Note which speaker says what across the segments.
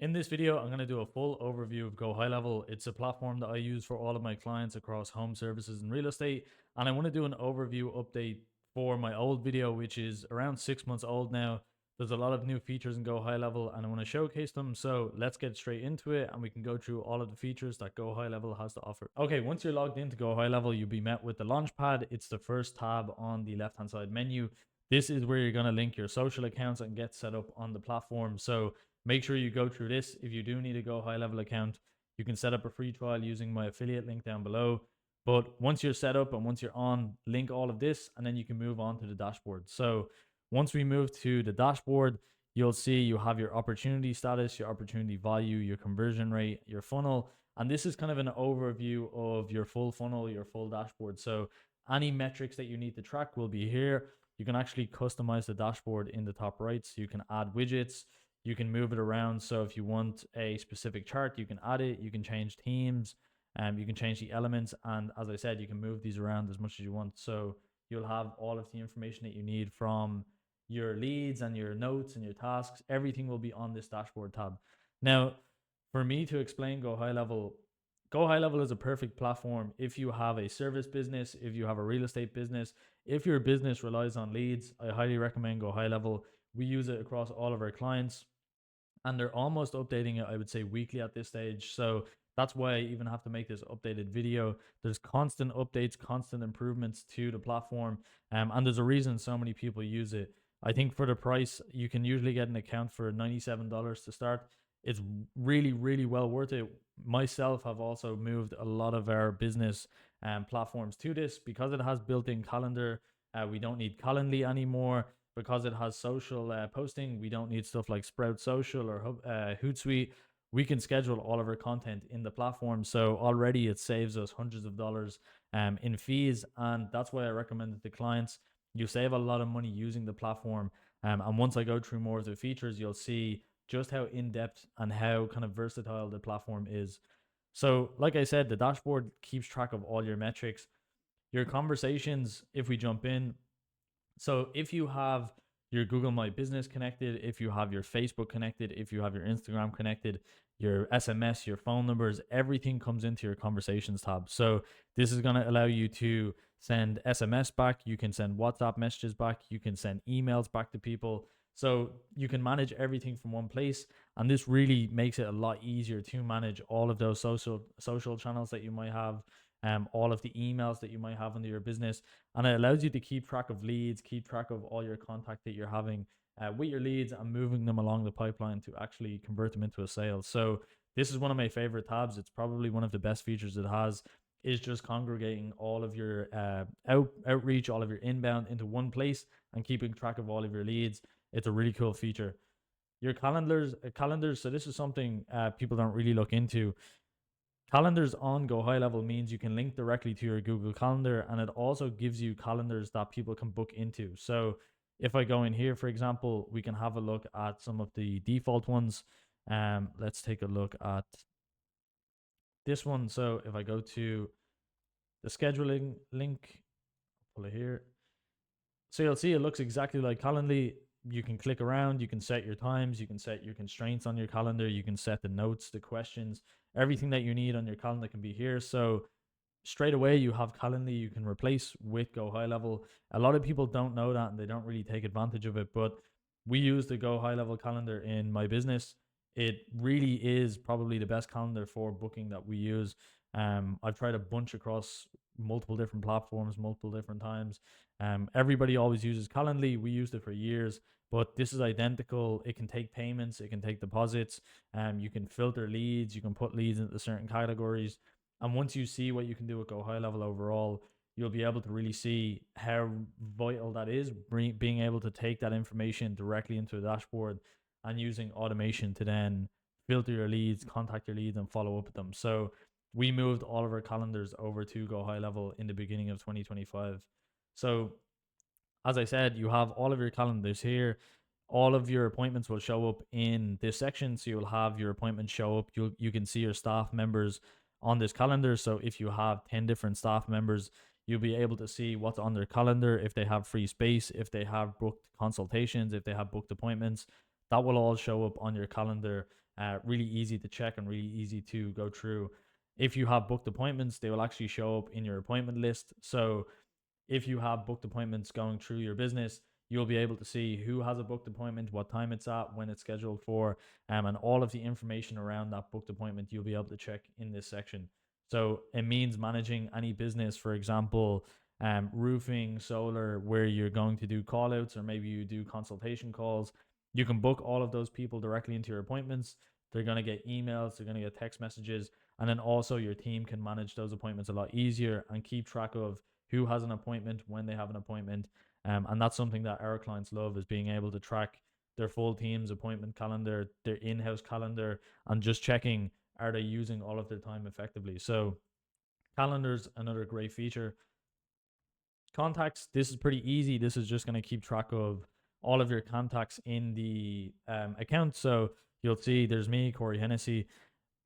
Speaker 1: In this video, I'm going to do a full overview of GoHighLevel. It's a platform that I use for all of my clients across home services and real estate. And I want to do an overview update for my old video, which is around 6 months old now. There's a lot of new features in GoHighLevel and I want to showcase them. So let's get straight into it and we can go through all of the features that GoHighLevel has to offer. Okay, once you're logged into GoHighLevel, you'll be met with the Launchpad. It's the first tab on the left-hand side menu. This is where you're going to link your social accounts and get set up on the platform. So make sure you go through this. If you do need a GoHighLevel account, you can set up a free trial using my affiliate link down below. But once you're set up and once you're on, link all of this and then you can move on to the dashboard. So once we move to the dashboard, you'll see you have your opportunity status, your opportunity value, your conversion rate, your funnel. And this is kind of an overview of your full funnel, your full dashboard. So any metrics that you need to track will be here. You can actually customize the dashboard in the top right. So you can add widgets. You can move it around. So if you want a specific chart, you can add it. You can change themes. You can change the elements. And as I said, you can move these around as much as you want. So you'll have all of the information that you need from your leads and your notes and your tasks. Everything will be on this dashboard tab. Now, for me to explain GoHighLevel is a perfect platform if you have a service business, if you have a real estate business, if your business relies on leads. I highly recommend GoHighLevel. We use it across all of our clients and they're almost updating it, I would say, weekly at this stage. So that's why I even have to make this updated video. There's constant updates, constant improvements to the platform, and there's a reason so many people use it. I think for the price, you can usually get an account for $97 to start. It's really, really well worth it. Myself have also moved a lot of our business platforms to this because it has built-in calendar. We don't need Calendly anymore. Because it has social posting, we don't need stuff like Sprout Social or Hootsuite. We can schedule all of our content in the platform. So already it saves us hundreds of dollars in fees. And that's why I recommend it to clients. You save a lot of money using the platform. And once I go through more of the features, you'll see just how in-depth and how kind of versatile the platform is. So like I said, the dashboard keeps track of all your metrics. Your conversations, if we jump in, so if you have your Google My Business connected, if you have your Facebook connected, if you have your Instagram connected, your SMS, your phone numbers, everything comes into your conversations tab. So this is going to allow you to send SMS back. You can send WhatsApp messages back. You can send emails back to people. So you can manage everything from one place. And this really makes it a lot easier to manage all of those social channels that you might have, all of the emails that you might have under your business. And it allows you to keep track of leads, keep track of all your contact that you're having with your leads and moving them along the pipeline to actually convert them into a sale. So this is one of my favorite tabs. It's probably one of the best features it has, is just congregating all of your outreach, all of your inbound into one place and keeping track of all of your leads. It's a really cool feature. Your calendars. So this is something people don't really look into. Calendars on GoHighLevel means you can link directly to your Google Calendar, and it also gives you calendars that people can book into. So if I go in here, for example, we can have a look at some of the default ones. Let's take a look at this one. So if I go to the scheduling link, pull it here. So you'll see it looks exactly like Calendly. You can click around, you can set your times, you can set your constraints on your calendar, you can set the notes, the questions, everything that you need on your calendar can be here. So straight away you have Calendly you can replace with GoHighLevel. A lot of people don't know that and they don't really take advantage of it, but we use the GoHighLevel calendar in my business. It really is probably the best calendar for booking that we use. I've tried a bunch across multiple different platforms, multiple different times. Everybody always uses Calendly. We used it for years, but this is identical. It can take payments, it can take deposits. You can filter leads, you can put leads into certain categories. And once you see what you can do with GoHighLevel overall, you'll be able to really see how vital that is, being able to take that information directly into a dashboard and using automation to then filter your leads, contact your leads, and follow up with them. So we moved all of our calendars over to GoHighLevel in the beginning of 2025. So as I said, you have all of your calendars here. All of your appointments will show up in this section. So you'll have your appointments show up. You can see your staff members on this calendar. So if you have 10 different staff members, you'll be able to see what's on their calendar, if they have free space, if they have booked consultations, if they have booked appointments. That will all show up on your calendar really easy to check and really easy to go through. If you have booked appointments, they will actually show up in your appointment list. So if you have booked appointments going through your business, you'll be able to see who has a booked appointment, what time it's at, when it's scheduled for, and all of the information around that booked appointment you'll be able to check in this section. So it means managing any business, for example, roofing, solar, where you're going to do call outs or maybe you do consultation calls. You can book all of those people directly into your appointments. They're going to get emails, they're going to get text messages, and then also your team can manage those appointments a lot easier and keep track of who has an appointment, when they have an appointment. And that's something that our clients love, is being able to track their full team's appointment calendar, their in-house calendar, and just checking, are they using all of their time effectively. So calendars, another great feature. Contacts, this is pretty easy. This is just going to keep track of all of your contacts in the account. So you'll see there's me, Corey Hennessy.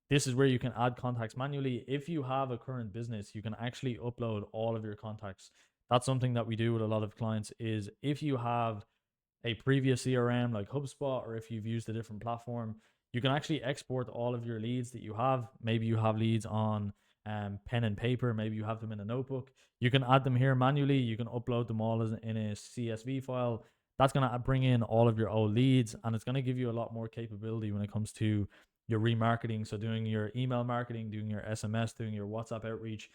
Speaker 1: This is where you can add contacts manually. If you have a current business, you can actually upload all of your contacts. That's something that we do with a lot of clients, is if you have a previous CRM like HubSpot, or if you've used a different platform, you can actually export all of your leads that you have. Maybe you have leads on pen and paper, maybe you have them in a notebook. You can add them here manually. You can upload them all in a CSV file. That's going to bring in all of your old leads, and it's going to give you a lot more capability when it comes to your remarketing. So doing your email marketing, doing your SMS, doing your WhatsApp outreach,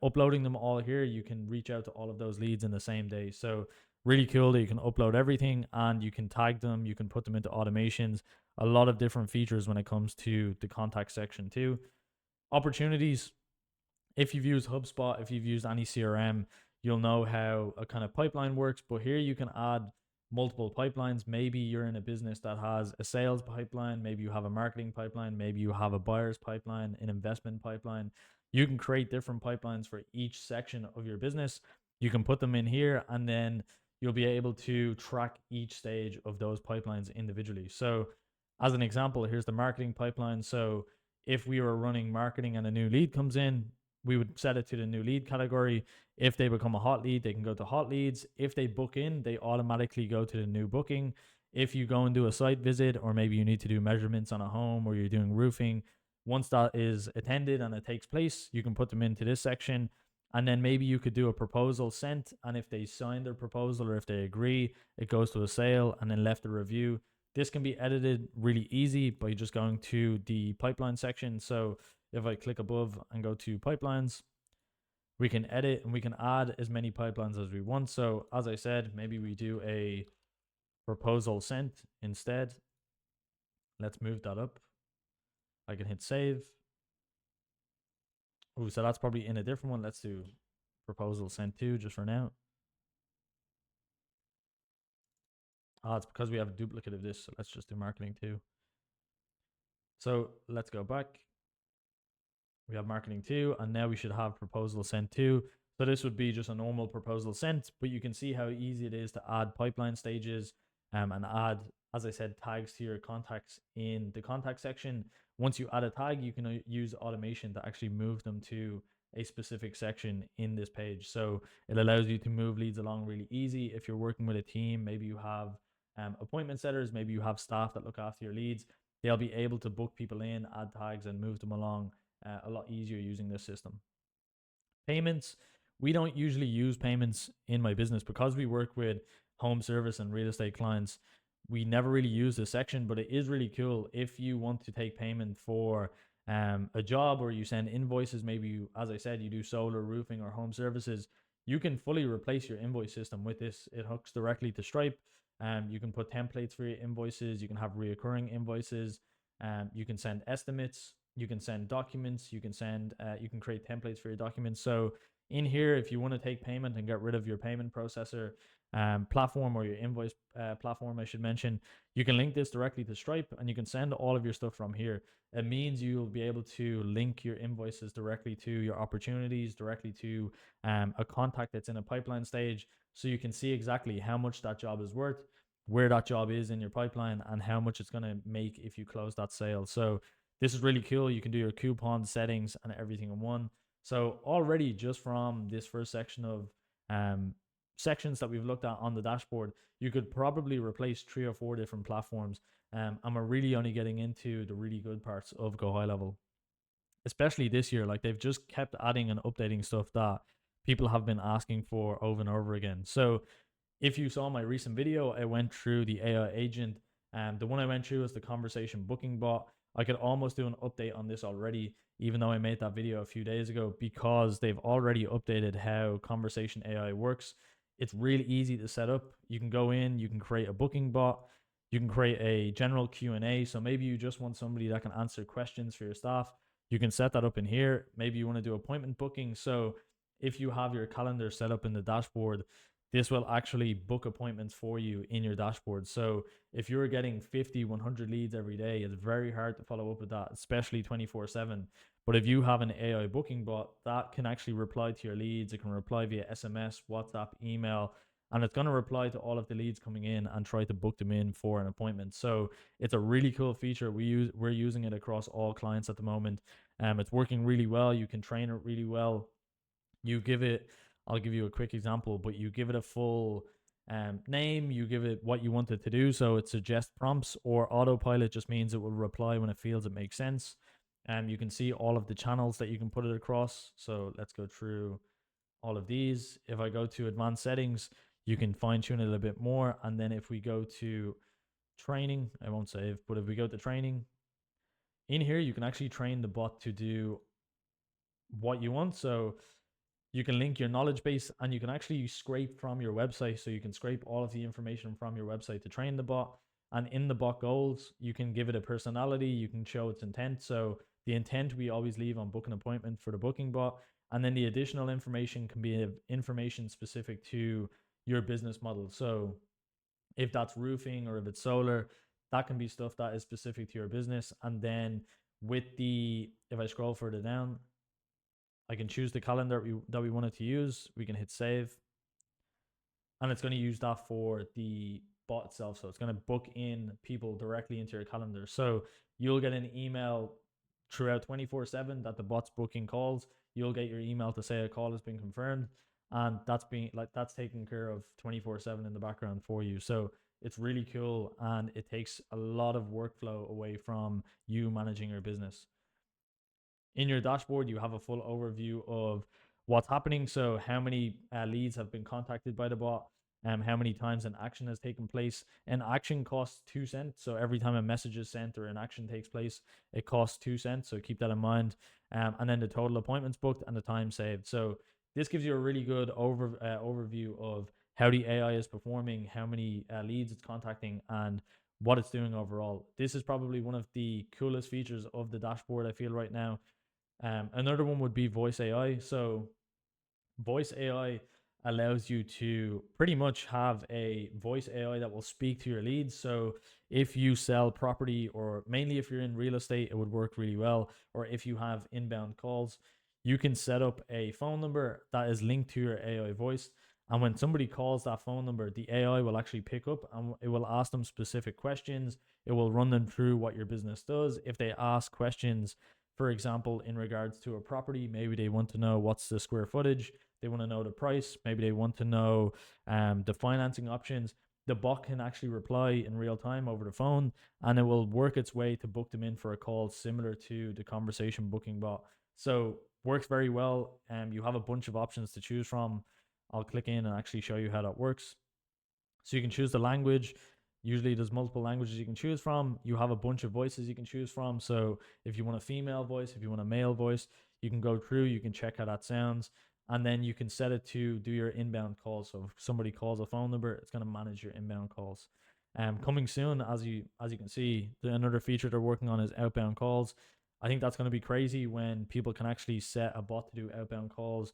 Speaker 1: uploading them all here, you can reach out to all of those leads in the same day. So really cool that you can upload everything and you can tag them, you can put them into automations. A lot of different features when it comes to the contact section too. Opportunities, if you've used HubSpot, if you've used any CRM, you'll know how a kind of pipeline works. But here you can add multiple pipelines. Maybe you're in a business that has a sales pipeline, maybe you have a marketing pipeline, maybe you have a buyer's pipeline, an investment pipeline. You can create different pipelines for each section of your business. You can put them in here, and then you'll be able to track each stage of those pipelines individually. So, as an example, here's the marketing pipeline. So, if we were running marketing and a new lead comes in, we would set it to the new lead category. If they become a hot lead, they can go to hot leads. If they book in, they automatically go to the new booking. If you go and do a site visit, or maybe you need to do measurements on a home, or you're doing roofing, once that is attended and it takes place, you can put them into this section. And then maybe you could do a proposal sent. And if they sign their proposal, or if they agree, it goes to a sale, and then left a review. This can be edited really easy by just going to the pipeline section. So if I click above and go to pipelines, we can edit and we can add as many pipelines as we want. So as I said, maybe we do a proposal sent instead. Let's move that up. I can hit save. Oh, so that's probably in a different one. Let's do proposal sent to just for now. It's because we have a duplicate of this. So let's just do marketing too. So let's go back. We have marketing too, and now we should have proposal sent to. So this would be just a normal proposal sent, but you can see how easy it is to add pipeline stages, and add, as I said, tags to your contacts in the contact section. Once you add a tag, you can use automation to actually move them to a specific section in this page. So it allows you to move leads along really easy. If you're working with a team, maybe you have appointment setters, maybe you have staff that look after your leads, they'll be able to book people in, add tags, and move them along a lot easier using this system. Payments, we don't usually use payments in my business because we work with home service and real estate clients. We never really use this section, but it is really cool if you want to take payment for a job, or you send invoices. Maybe you, as I said, you do solar, roofing, or home services. You can fully replace your invoice system with this. It hooks directly to Stripe. You can put templates for your invoices. You can have reoccurring invoices. You can send estimates. You can send documents. You can send. You can create templates for your documents. So in here, if you want to take payment and get rid of your payment processor platform, or your invoice platform, I should mention, you can link this directly to Stripe, and you can send all of your stuff from here. It means you'll be able to link your invoices directly to your opportunities, directly to a contact that's in a pipeline stage, so you can see exactly how much that job is worth, where that job is in your pipeline, and how much it's going to make if you close that sale. So this is really cool. You can do your coupon settings and everything in one. So already, just from this first section of sections that we've looked at on the dashboard, you could probably replace 3 or 4 different platforms. And we're really only getting into the really good parts of GoHighLevel, especially this year. Like they've just kept adding and updating stuff that people have been asking for over and over again. So if you saw my recent video, I went through the AI agent. The one I went through was the conversation booking bot. I could almost do an update on this already, even though I made that video a few days ago, because they've already updated how conversation AI works. It's really easy to set up. You can go in, you can create a booking bot, you can create a general Q&A. So maybe you just want somebody that can answer questions for your staff. You can set that up in here. Maybe you want to do appointment booking. So if you have your calendar set up in the dashboard, this will actually book appointments for you in your dashboard. So if you're getting 50, 100 leads every day, it's very hard to follow up with that, especially 24/7. But if you have an AI booking bot, that can actually reply to your leads. It can reply via SMS, WhatsApp, email, and it's going to reply to all of the leads coming in and try to book them in for an appointment. So it's a really cool feature. We're using it across all clients at the moment. It's working really well. You can train it really well. You give it, I'll give you a quick example, but you give it a full name, you give it what you want it to do. So it suggests prompts, or autopilot just means it will reply when it feels it makes sense. You can see all of the channels that you can put it across. So let's go through all of these. If I go to advanced settings, you can fine tune it a little bit more. And then if we go to training, I won't save, but if we go to training, in here, you can actually train the bot to do what you want. So you can link your knowledge base, and you can actually scrape from your website. So you can scrape all of the information from your website to train the bot. And in the bot goals, you can give it a personality, you can show its intent. So the intent we always leave on book an appointment for the booking bot. And then the additional information can be information specific to your business model. So if that's roofing or if it's solar, that can be stuff that is specific to your business. And then if I scroll further down, I can choose the calendar that we wanted to use. We can hit save, and it's going to use that for the bot itself. So it's going to book in people directly into your calendar. So you'll get an email throughout 24/7 that the bot's booking calls. You'll get your email to say a call has been confirmed, and that's taken care of 24/7 in the background for you. So it's really cool, and it takes a lot of workflow away from you managing your business. In your dashboard, you have a full overview of what's happening. So how many leads have been contacted by the bot, how many times an action has taken place. An action costs 2 cents. So every time a message is sent or an action takes place, it costs 2 cents. So keep that in mind. And then the total appointments booked and the time saved. So this gives you a really good overview of how the AI is performing, how many leads it's contacting, and what it's doing overall. This is probably one of the coolest features of the dashboard, I feel, right now. Another one would be voice AI. So voice AI allows you to pretty much have a voice AI that will speak to your leads. So if you sell property, or mainly if you're in real estate, it would work really well. Or if you have inbound calls, you can set up a phone number that is linked to your AI voice. And when somebody calls that phone number, the AI will actually pick up and it will ask them specific questions. It will run them through what your business does. If they ask questions, for example, in regards to a property, maybe they want to know what's the square footage, they want to know the price, maybe they want to know the financing options. The bot can actually reply in real time over the phone, and it will work its way to book them in for a call similar to the conversation booking bot. So works very well. You have a bunch of options to choose from. I'll click in and actually show you how that works. So you can choose the language. Usually there's multiple languages you can choose from. You have a bunch of voices you can choose from. So if you want a female voice, if you want a male voice, you can go through, you can check how that sounds. And then you can set it to do your inbound calls. So if somebody calls a phone number, it's going to manage your inbound calls. Coming soon, as you can see, another feature they're working on is outbound calls. I think that's going to be crazy when people can actually set a bot to do outbound calls.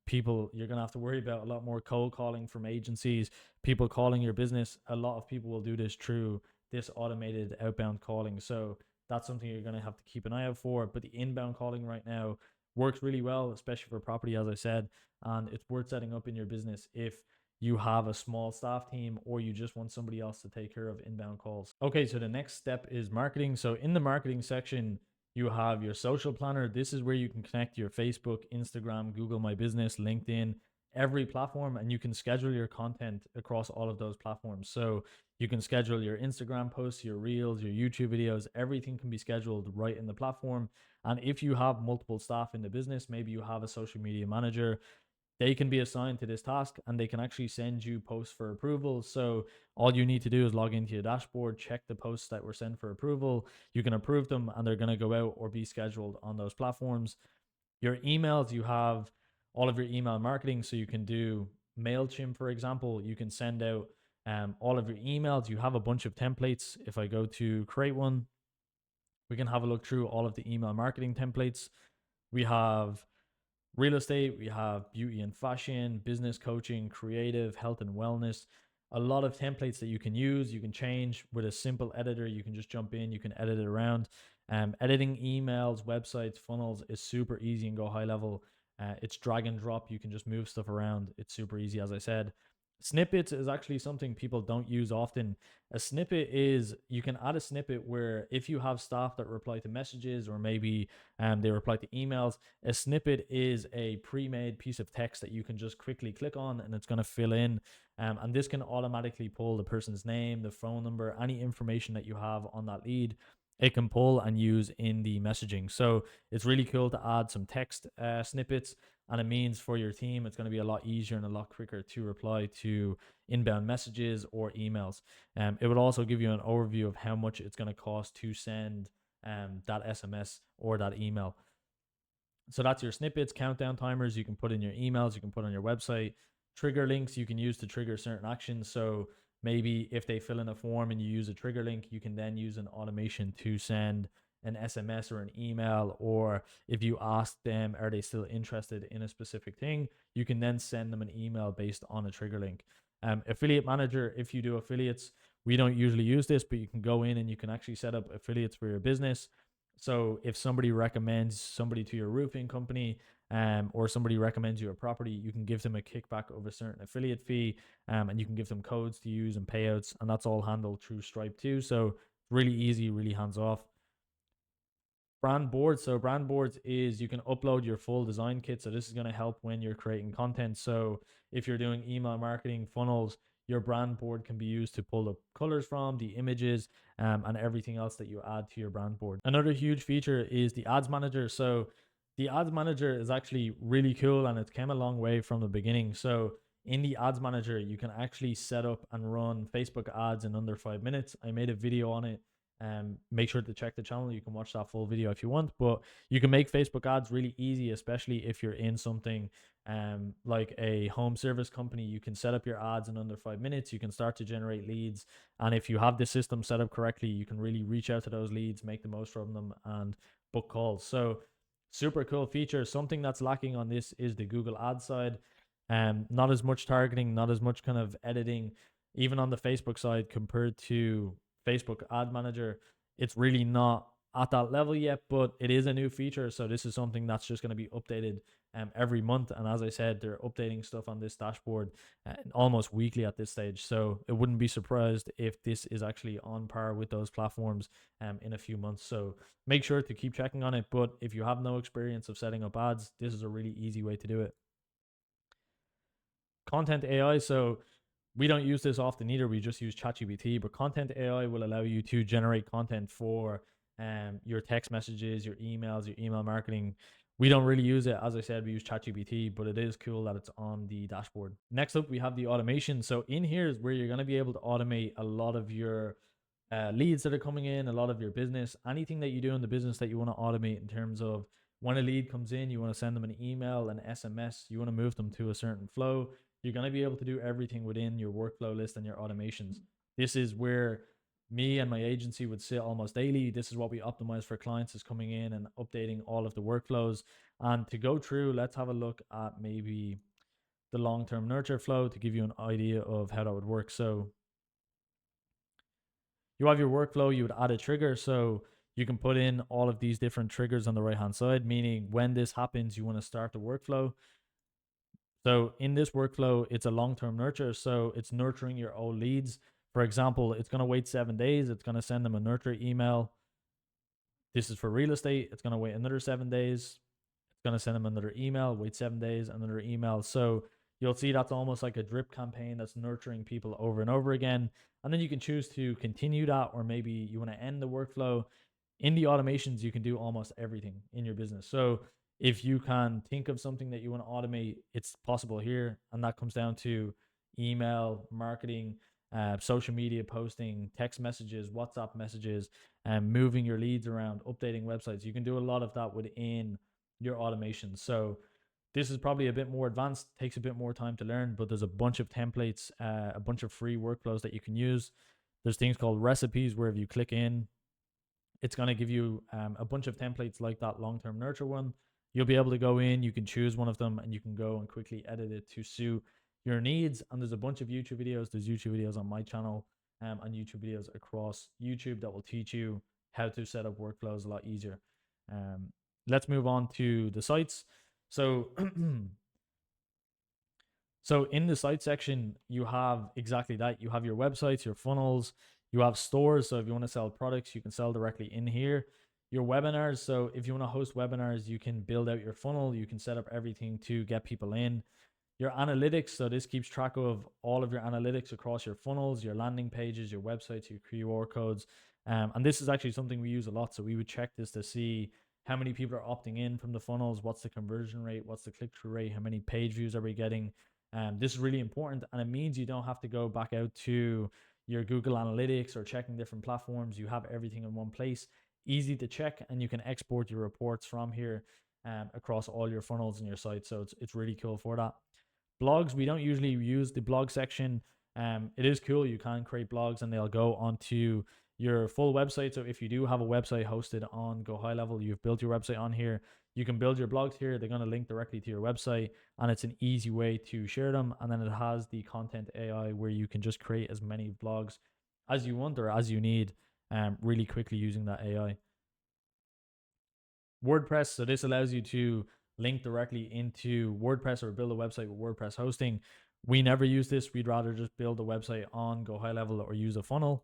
Speaker 1: People, you're going to have to worry about a lot more cold calling from agencies, people calling your business. A lot of people will do this through this automated outbound calling. So that's something you're going to have to keep an eye out for. But the inbound calling right now works really well, especially for property, as I said, and it's worth setting up in your business if you have a small staff team or you just want somebody else to take care of inbound calls. Okay, so the next step is marketing. So in the marketing section, you have your social planner. This is where you can connect your Facebook, Instagram, Google My Business, LinkedIn, every platform, and you can schedule your content across all of those platforms. So You can schedule your Instagram posts, your reels, your YouTube videos. Everything can be scheduled right in the platform. And if you have multiple staff in the business, maybe you have a social media manager, they can be assigned to this task and they can actually send you posts for approval. So all you need to do is log into your dashboard, check the posts that were sent for approval. You can approve them and they're going to go out or be scheduled on those platforms. Your emails, you have all of your email marketing. So you can do MailChimp, for example. You can send out all of your emails. You have a bunch of templates. If I go to create one, we can have a look through all of the email marketing templates. We have real estate, we have beauty and fashion, business coaching, creative, health and wellness. A lot of templates that you can use, you can change with a simple editor. You can just jump in, you can edit it around. Editing emails, websites, funnels is super easy and GoHighLevel. It's drag and drop. You can just move stuff around. It's super easy, as I said. Snippets is actually something people don't use often. A snippet is, you can add a snippet where if you have staff that reply to messages or maybe they reply to emails, a snippet is a pre-made piece of text that you can just quickly click on and it's going to fill in. And this can automatically pull the person's name, the phone number, any information that you have on that lead. It can pull and use in the messaging. So it's really cool to add some text snippets, and it means for your team it's going to be a lot easier and a lot quicker to reply to inbound messages or emails. It would also give you an overview of how much it's going to cost to send that SMS or that email. So that's your snippets, countdown timers. You can put in your emails, you can put on your website, trigger links you can use to trigger certain actions. So maybe if they fill in a form and you use a trigger link, you can then use an automation to send an SMS or an email. Or if you ask them, are they still interested in a specific thing, you can then send them an email based on a trigger link. Affiliate manager, if you do affiliates, we don't usually use this, but you can go in and you can actually set up affiliates for your business. So if somebody recommends somebody to your roofing company, or somebody recommends you a property, you can give them a kickback of a certain affiliate fee, and you can give them codes to use and payouts, and that's all handled through Stripe too. So really easy, really hands off. Brand boards. So brand boards is, you can upload your full design kit. So this is going to help when you're creating content. So if you're doing email marketing funnels, your brand board can be used to pull the colors from, the images, and everything else that you add to your brand board. Another huge feature is the ads manager. So the ads manager is actually really cool and it's came a long way from the beginning. So in the ads manager, you can actually set up and run Facebook ads in under 5 minutes. I made a video on it. Make sure to check the channel. You can watch that full video if you want, but you can make Facebook ads really easy, especially if you're in something like a home service company. You can set up your ads in under 5 minutes. You can start to generate leads, and if you have the system set up correctly, you can really reach out to those leads, make the most from them, and book calls. So super cool feature. Something that's lacking on this is the Google Ads side. Not as much targeting, not as much kind of editing, even on the Facebook side compared to Facebook Ad Manager. It's really not at that level yet, but it is a new feature. So this is something that's just going to be updated every month. And as I said, they're updating stuff on this dashboard almost weekly at this stage. So it wouldn't be surprised if this is actually on par with those platforms in a few months. So make sure to keep checking on it. But if you have no experience of setting up ads, this is a really easy way to do it. Content AI. So we don't use this often either. We just use ChatGPT, but Content AI will allow you to generate content for your text messages, your emails, your email marketing. We don't really use it. As I said, we use ChatGPT, but it is cool that it's on the dashboard. Next up, we have the automation. So in here is where you're going to be able to automate a lot of your leads that are coming in, a lot of your business, anything that you do in the business that you want to automate in terms of when a lead comes in, you want to send them an email, an SMS, you want to move them to a certain flow. You're going to be able to do everything within your workflow list and your automations. This is where me and my agency would sit almost daily. This is what we optimize for clients, is coming in and updating all of the workflows. And to go through, let's have a look at maybe the long-term nurture flow to give you an idea of how that would work. So you have your workflow, you would add a trigger. So you can put in all of these different triggers on the right hand side, meaning when this happens, you want to start the workflow. So in this workflow, it's a long-term nurture. So it's nurturing your old leads. For example, it's going to wait 7 days. It's going to send them a nurture email. This is for real estate. It's going to wait another 7 days. It's going to send them another email, wait 7 days, another email. So you'll see that's almost like a drip campaign that's nurturing people over and over again. And then you can choose to continue that, or maybe you want to end the workflow. In the automations, you can do almost everything in your business. So if you can think of something that you want to automate, it's possible here. And that comes down to email marketing, social media posting, text messages, WhatsApp messages, and moving your leads around, updating websites. You can do a lot of that within your automation. So this is probably a bit more advanced, takes a bit more time to learn, but there's a bunch of templates, a bunch of free workflows that you can use. There's things called recipes where if you click in, it's going to give you a bunch of templates like that long-term nurture one. You'll be able to go in, you can choose one of them, and you can go and quickly edit it to suit your needs. And there's a bunch of YouTube videos. There's YouTube videos on my channel and YouTube videos across YouTube that will teach you how to set up workflows a lot easier. Let's move on to the sites. So so in the site section, you have exactly that. You have your websites, your funnels, you have stores. So if you want to sell products, you can sell directly in here. Your webinars. So if you want to host webinars, you can build out your funnel. You can set up everything to get people in. Your analytics. So this keeps track of all of your analytics across your funnels, your landing pages, your websites, your QR codes. And this is actually something we use a lot. So we would check this to see how many people are opting in from the funnels, what's the conversion rate, what's the click-through rate, how many page views are we getting. This is really important, and it means you don't have to go back out to your Google Analytics or checking different platforms. You have everything in one place, easy to check, and you can export your reports from here across all your funnels in your site. So it's really cool for that. Blogs, we don't usually use the blog section. It is cool. You can create blogs and they'll go onto your full website. So if you do have a website hosted on GoHighLevel, you've built your website on here, you can build your blogs here. They're going to link directly to your website, and it's an easy way to share them. And then it has the content AI where you can just create as many blogs as you want or as you need really quickly using that AI. WordPress. So this allows you to link directly into WordPress or build a website with WordPress hosting. We never use this. We'd rather just build a website on GoHighLevel or use a funnel.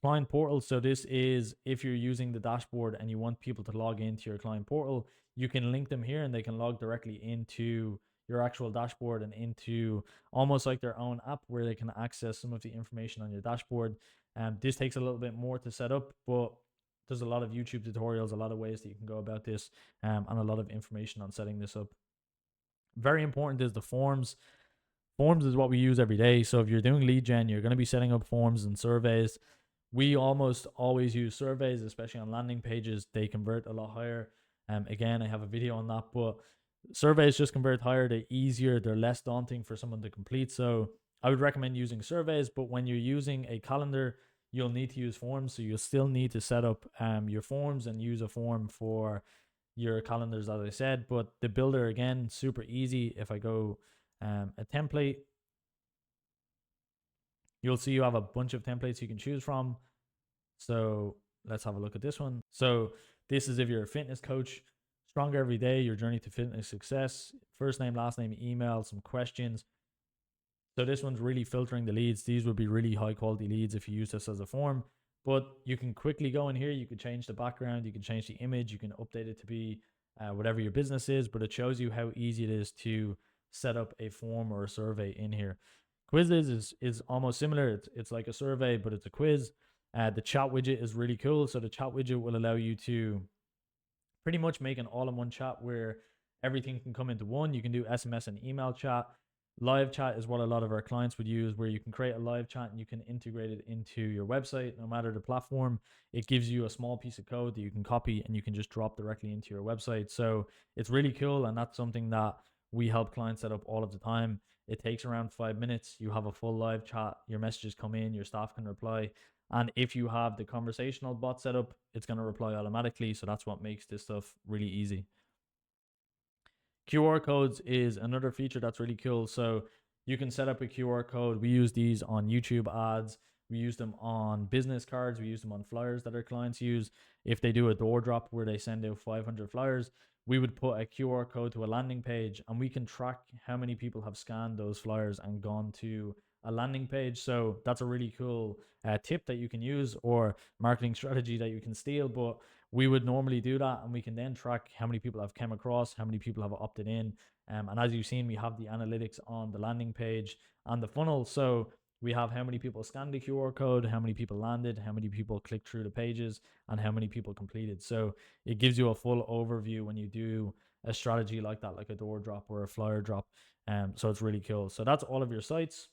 Speaker 1: Client portal. So this is if you're using the dashboard and you want people to log into your client portal, you can link them here and they can log directly into your actual dashboard and into almost like their own app where they can access some of the information on your dashboard. This takes a little bit more to set up, but there's a lot of YouTube tutorials, a lot of ways that you can go about this, and a lot of information on setting this up. Very important is the forms. Forms is what we use every day. So if you're doing lead gen, you're going to be setting up forms and surveys. We almost always use surveys, especially on landing pages. They convert a lot higher. Again, I have a video on that, but surveys just convert higher. They're easier. They're less daunting for someone to complete. So I would recommend using surveys, but when you're using a calendar, you'll need to use forms. So you'll still need to set up your forms and use a form for your calendars, as I said. But the builder, again, super easy. If I go a template, you'll see you have a bunch of templates you can choose from. So let's have a look at this one. So this is if you're a fitness coach, stronger every day, your journey to fitness success, first name, last name, email, some questions. So this one's really filtering the leads. These would be really high quality leads if you use this as a form, but you can quickly go in here. You can change the background, you can change the image, you can update it to be whatever your business is, but it shows you how easy it is to set up a form or a survey in here. Quizzes is almost similar. It's like a survey, but it's a quiz. The chat widget is really cool. So the chat widget will allow you to pretty much make an all-in-one chat where everything can come into one. You can do SMS and email chat. Live chat is what a lot of our clients would use, where you can create a live chat and you can integrate it into your website. No matter the platform, it gives you a small piece of code that you can copy and you can just drop directly into your website. So it's really cool, and that's something that we help clients set up all of the time. It takes around 5 minutes. You have a full live chat. Your messages come in, your staff can reply. And if you have the conversational bot set up, it's going to reply automatically. So that's what makes this stuff really easy. QR codes is another feature that's really cool. So you can set up a QR code. We use these on YouTube ads. We use them on business cards. We use them on flyers that our clients use. If they do a door drop where they send out 500 flyers, we would put a QR code to a landing page, and we can track how many people have scanned those flyers and gone to a landing page. So that's a really cool tip that you can use, or marketing strategy that you can steal. But We would normally do that, and we can then track how many people have come across, how many people have opted in. And as you've seen, we have the analytics on the landing page and the funnel. So we have how many people scanned the QR code, how many people landed, how many people clicked through the pages, and how many people completed. So it gives you a full overview when you do a strategy like that, like a door drop or a flyer drop. So it's really cool. So that's all of your sites.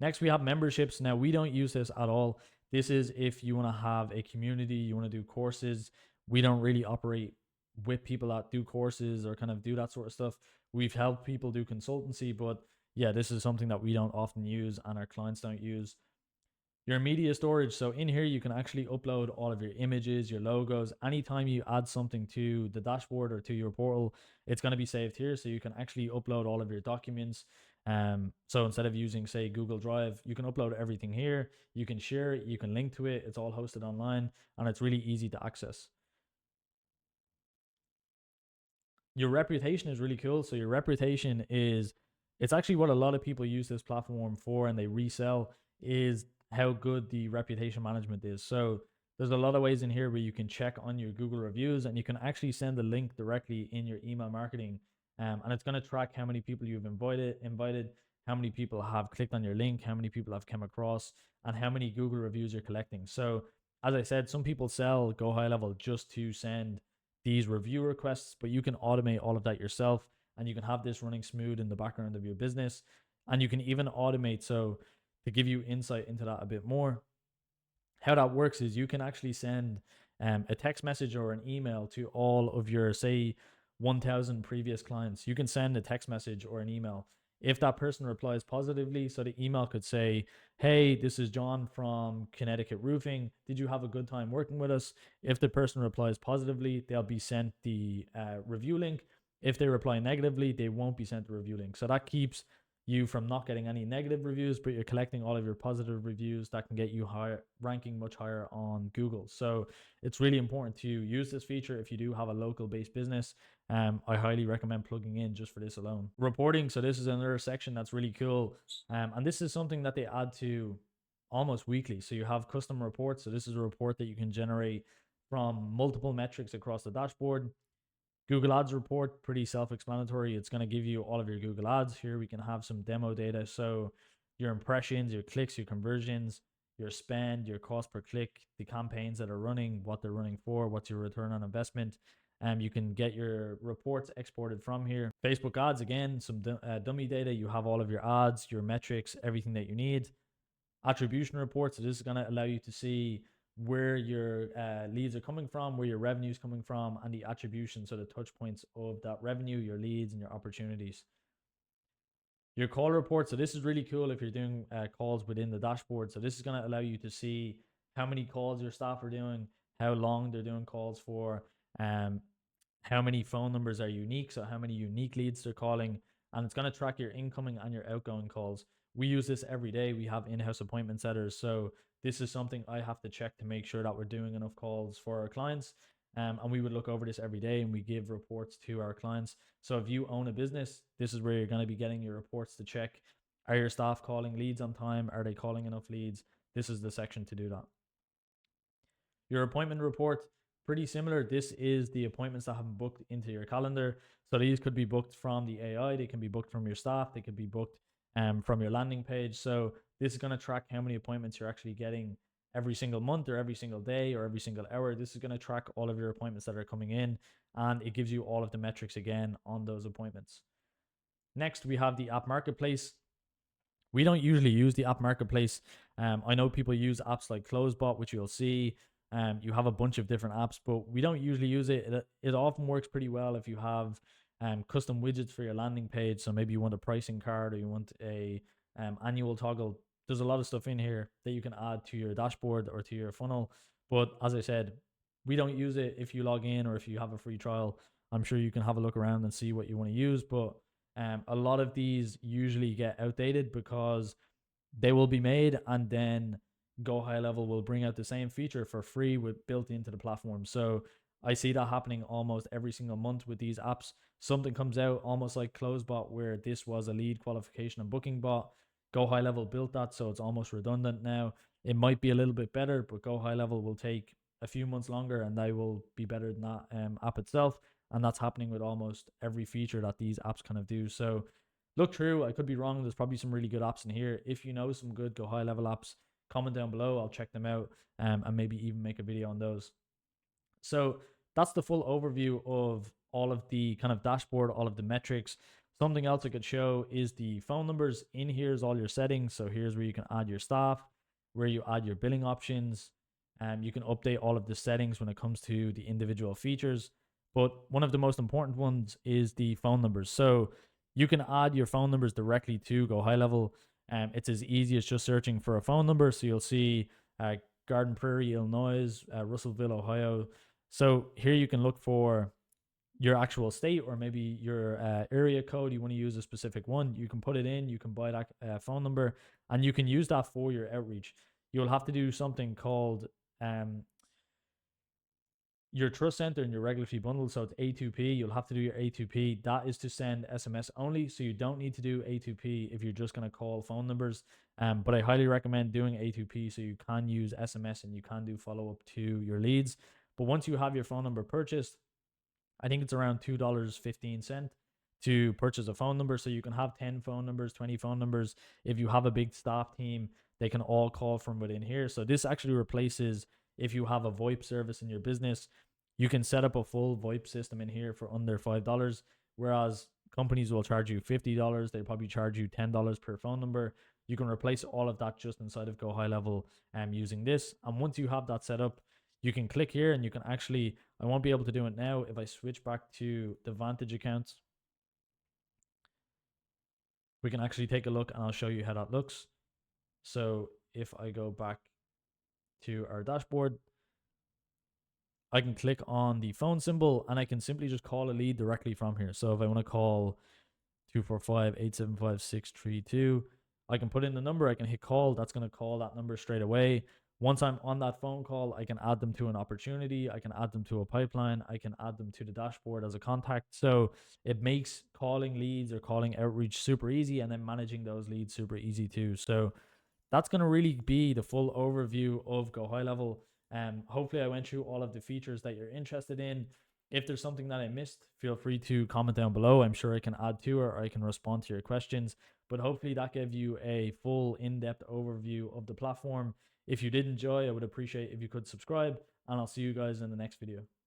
Speaker 1: Next, we have memberships. Now, we don't use this at all. This is if you want to have a community, you want to do courses. We don't really operate with people that do courses or kind of do that sort of stuff. We've helped people do consultancy, but yeah, this is something that we don't often use and our clients don't use. Your media storage. So in here, you can actually upload all of your images, your logos. Anytime you add something to the dashboard or to your portal, it's going to be saved here. So you can actually upload all of your documents. So instead of using, say, Google Drive, you can upload everything here. You can share it. You can link to it. It's all hosted online, and it's really easy to access. Your reputation is really cool. So your reputation is, it's actually what a lot of people use this platform for, and they resell, is how good the reputation management is. So there's a lot of ways in here where you can check on your Google reviews, and you can actually send the link directly in your email marketing. And it's going to track how many people you've invited, how many people have clicked on your link, how many people have come across, and how many Google reviews you're collecting. So as I said, some people sell GoHighLevel just to send these review requests, but you can automate all of that yourself, and you can have this running smooth in the background of your business. And you can even automate. So to give you insight into that a bit more, how that works is you can actually send a text message or an email to all of your, say, 1,000 previous clients. You can send a text message or an email. If that person replies positively, so the email could say, "Hey, this is John from Connecticut Roofing. Did you have a good time working with us?" If the person replies positively, they'll be sent the review link. If they reply negatively, they won't be sent the review link. So that keeps you from not getting any negative reviews, but you're collecting all of your positive reviews that can get you higher, ranking much higher on Google. So it's really important to use this feature if you do have a local based business. I highly recommend plugging in just for this alone. Reporting. So this is another section that's really cool. And this is something that they add to almost weekly. So you have custom reports. So this is a report that you can generate from multiple metrics across the dashboard. Google Ads report, pretty self-explanatory. It's going to give you all of your Google Ads. Here we can have some demo data. So your impressions, your clicks, your conversions, your spend, your cost per click, the campaigns that are running, what they're running for, what's your return on investment. You can get your reports exported from here. Facebook ads, again, some dummy data. You have all of your ads, your metrics, everything that you need. Attribution reports. So this is going to allow you to see where your leads are coming from, where your revenue is coming from, and the attribution, so the touch points of that revenue, your leads, and your opportunities. Your call report. So this is really cool if you're doing calls within the dashboard. So this is going to allow you to see how many calls your staff are doing, how long they're doing calls for, um, how many phone numbers are unique, so how many unique leads they're calling, and it's going to track your incoming and your outgoing calls. We use this every day. We have in-house appointment setters, so this is something I have to check to make sure that we're doing enough calls for our clients. And we would look over this every day, and we give reports to our clients. So if you own a business, this is where you're going to be getting your reports to check: are your staff calling leads on time? Are they calling enough leads? This is the section to do that. Your appointment report, pretty similar. This is the appointments that have been booked into your calendar. So these could be booked from the AI, they can be booked from your staff, they could be booked from your landing page. So this is going to track how many appointments you're actually getting every single month or every single day or every single hour. This is going to track all of your appointments that are coming in, and it gives you all of the metrics again on those appointments. Next, we have the app marketplace. We don't usually use the app marketplace. I know people use apps like Closebot, which you'll see. You have a bunch of different apps, but we don't usually use it. It often works pretty well if you have custom widgets for your landing page. So maybe you want a pricing card or you want a annual toggle. There's a lot of stuff in here that you can add to your dashboard or to your funnel. But as I said, we don't use it. If you log in or if you have a free trial, I'm sure you can have a look around and see what you want to use. But a lot of these usually get outdated because they will be made and then GoHighLevel will bring out the same feature for free with built into the platform. So I see that happening almost every single month with these apps. Something comes out almost like Closebot, where this was a lead qualification and booking bot. GoHighLevel built that, so it's almost redundant now. It might be a little bit better, but GoHighLevel will take a few months longer and they will be better than that app itself. And that's happening with almost every feature that these apps kind of do. So look through. I could be wrong. There's probably some really good apps in here. If you know some good GoHighLevel apps, comment down below. I'll check them out and maybe even make a video on those. So that's the full overview of all of the kind of dashboard, all of the metrics. Something else I could show is the phone numbers. In here is all your settings. So here's where you can add your staff, where you add your billing options. You can update all of the settings when it comes to the individual features. But one of the most important ones is the phone numbers. So you can add your phone numbers directly to GoHighLevel. It's as easy as just searching for a phone number. So you'll see Garden Prairie, Illinois, Russellville, Ohio. So here you can look for your actual state or maybe your area code. You want to use a specific one. You can put it in. You can buy that phone number, and you can use that for your outreach. You'll have to do something called your trust center and your regulatory bundle. So it's A2P. You'll have to do your A2P. That is to send SMS only. So you don't need to do A2P if you're just going to call phone numbers. But I highly recommend doing A2P so you can use SMS and you can do follow up to your leads. But once you have your phone number purchased, I think it's around $2.15 to purchase a phone number. So you can have 10 phone numbers, 20 phone numbers. If you have a big staff team, they can all call from within here. So this actually replaces if you have a VoIP service in your business. You can set up a full VoIP system in here for under $5, whereas companies will charge you $50. They probably charge you $10 per phone number. You can replace all of that just inside of GoHighLevel using this. And once you have that set up, you can click here and you can actually, I won't be able to do it now. If I switch back to the Vantage accounts, we can actually take a look and I'll show you how that looks. So if I go back to our dashboard, I can click on the phone symbol and I can simply just call a lead directly from here. So if I want to call 245-875-632, I can put in the number, I can hit call. That's going to call that number straight away. Once I'm on that phone call, I can add them to an opportunity. I can add them to a pipeline. I can add them to the dashboard as a contact. So it makes calling leads or calling outreach super easy, and then managing those leads super easy too. So that's going to really be the full overview of GoHighLevel. Hopefully I went through all of the features that you're interested in. If there's something that I missed, feel free to comment down below. I'm sure I can add to or I can respond to your questions. But hopefully that gave you a full in-depth overview of the platform. If you did enjoy, I would appreciate if you could subscribe, and I'll see you guys in the next video.